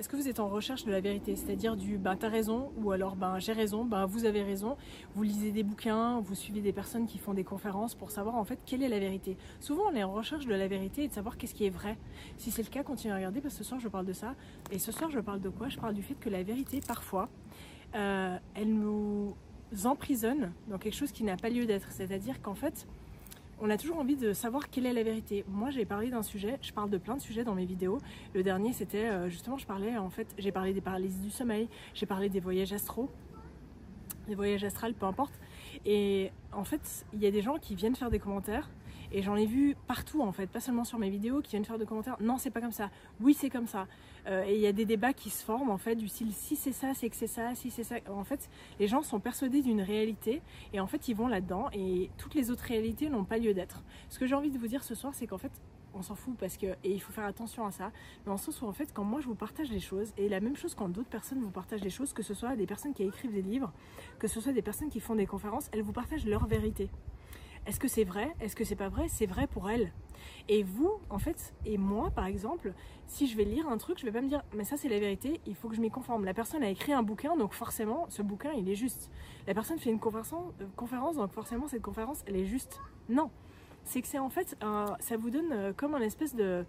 Est-ce que vous êtes en recherche de la vérité? C'est-à-dire du ben t'as raison, ou alors ben j'ai raison, ben vous avez raison. Vous lisez des bouquins, vous suivez des personnes qui font des conférences pour savoir en fait quelle est la vérité. Souvent on est en recherche de la vérité et de savoir qu'est-ce qui est vrai. Si c'est le cas, continuez à regarder parce que ce soir je parle de ça. Et ce soir je parle de quoi? Je parle du fait que la vérité parfois, elle nous emprisonne dans quelque chose qui n'a pas lieu d'être. C'est-à-dire qu'en fait, on a toujours envie de savoir quelle est la vérité. Moi, j'ai parlé d'un sujet, je parle de plein de sujets dans mes vidéos. Le dernier, c'était justement, j'ai parlé des paralysies du sommeil, j'ai parlé des voyages astraux, des voyages astrales, peu importe. Et en fait, il y a des gens qui viennent faire des commentaires, et j'en ai vu partout en fait, pas seulement sur mes vidéos, qui viennent faire des commentaires. Non, c'est pas comme ça. Oui, c'est comme ça. Et il y a des débats qui se forment en fait du style si c'est ça, c'est que c'est ça, si c'est ça. En fait, les gens sont persuadés d'une réalité et en fait ils vont là-dedans et toutes les autres réalités n'ont pas lieu d'être. Ce que j'ai envie de vous dire ce soir, c'est qu'en fait on s'en fout parce que, et il faut faire attention à ça, mais en sens où en fait quand moi je vous partage des choses, et la même chose quand d'autres personnes vous partagent des choses, que ce soit des personnes qui écrivent des livres, que ce soit des personnes qui font des conférences, elles vous partagent leur vérité. Est-ce que c'est vrai? Est-ce que c'est pas vrai? C'est vrai pour elles. Et vous, en fait, et moi, par exemple, si je vais lire un truc, je vais pas me dire, mais ça c'est la vérité, il faut que je m'y conforme. La personne a écrit un bouquin, donc forcément, ce bouquin, il est juste. La personne fait une conférence, donc forcément, cette conférence, elle est juste. Non. C'est que c'est en fait, ça vous donne comme un espèce de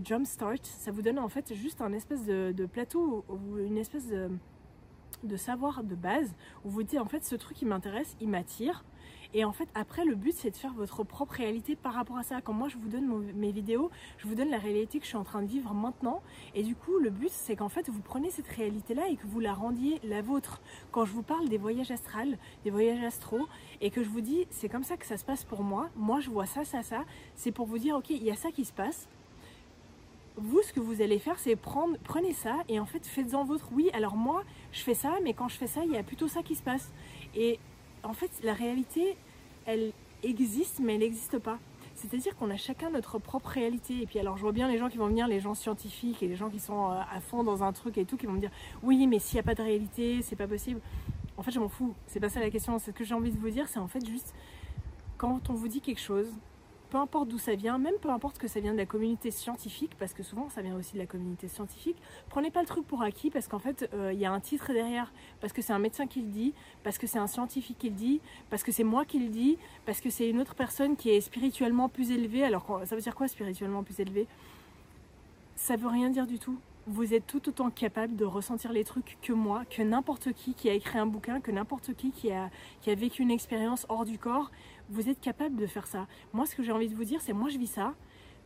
jump start, ça vous donne en fait juste un espèce de plateau, ou une espèce de savoir de base, où vous dites en fait ce truc il m'intéresse, il m'attire. Et en fait, après, le but, c'est de faire votre propre réalité par rapport à ça. Quand moi, je vous donne mes vidéos, je vous donne la réalité que je suis en train de vivre maintenant. Et du coup, le but, c'est qu'en fait, vous prenez cette réalité-là et que vous la rendiez la vôtre. Quand je vous parle des voyages astrales, des voyages astraux, et que je vous dis, c'est comme ça que ça se passe pour moi. Moi, je vois ça, ça, ça. C'est pour vous dire, ok, il y a ça qui se passe. Vous, ce que vous allez faire, c'est prenez ça et en fait, faites-en vôtre. Oui, alors moi, je fais ça, mais quand je fais ça, il y a plutôt ça qui se passe. Et en fait, la réalité, elle existe, mais elle n'existe pas. C'est-à-dire qu'on a chacun notre propre réalité. Et puis alors, je vois bien les gens qui vont venir, les gens scientifiques et les gens qui sont à fond dans un truc et tout, qui vont me dire « Oui, mais s'il n'y a pas de réalité, c'est pas possible. » En fait, je m'en fous. C'est pas ça la question. Ce que j'ai envie de vous dire, c'est en fait juste, quand on vous dit quelque chose, peu importe d'où ça vient, même peu importe que ça vient de la communauté scientifique, parce que souvent ça vient aussi de la communauté scientifique, prenez pas le truc pour acquis parce qu'en fait il y a un titre derrière, parce que c'est un médecin qui le dit, parce que c'est un scientifique qui le dit, parce que c'est moi qui le dis, parce que c'est une autre personne qui est spirituellement plus élevée. Alors ça veut dire quoi spirituellement plus élevé? Ça veut rien dire du tout. Vous êtes tout autant capable de ressentir les trucs que moi, que n'importe qui a écrit un bouquin, que n'importe qui a vécu une expérience hors du corps. Vous êtes capable de faire ça. Moi, ce que j'ai envie de vous dire, c'est moi je vis ça.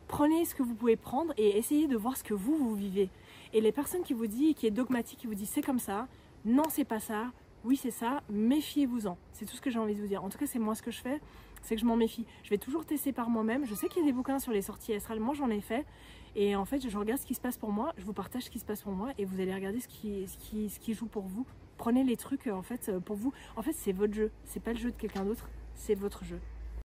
Prenez ce que vous pouvez prendre et essayez de voir ce que vous vivez. Et les personnes qui vous disent, qui est dogmatique, qui vous dit c'est comme ça, non c'est pas ça, oui c'est ça, méfiez-vous-en. C'est tout ce que j'ai envie de vous dire. En tout cas, c'est moi ce que je fais, c'est que je m'en méfie. Je vais toujours tester par moi-même. Je sais qu'il y a des bouquins sur les sorties astrales, moi j'en ai fait. Et en fait, je regarde ce qui se passe pour moi, je vous partage ce qui se passe pour moi et vous allez regarder ce qui joue pour vous. Prenez les trucs en fait pour vous. En fait, c'est votre jeu, c'est pas le jeu de quelqu'un d'autre, c'est votre jeu.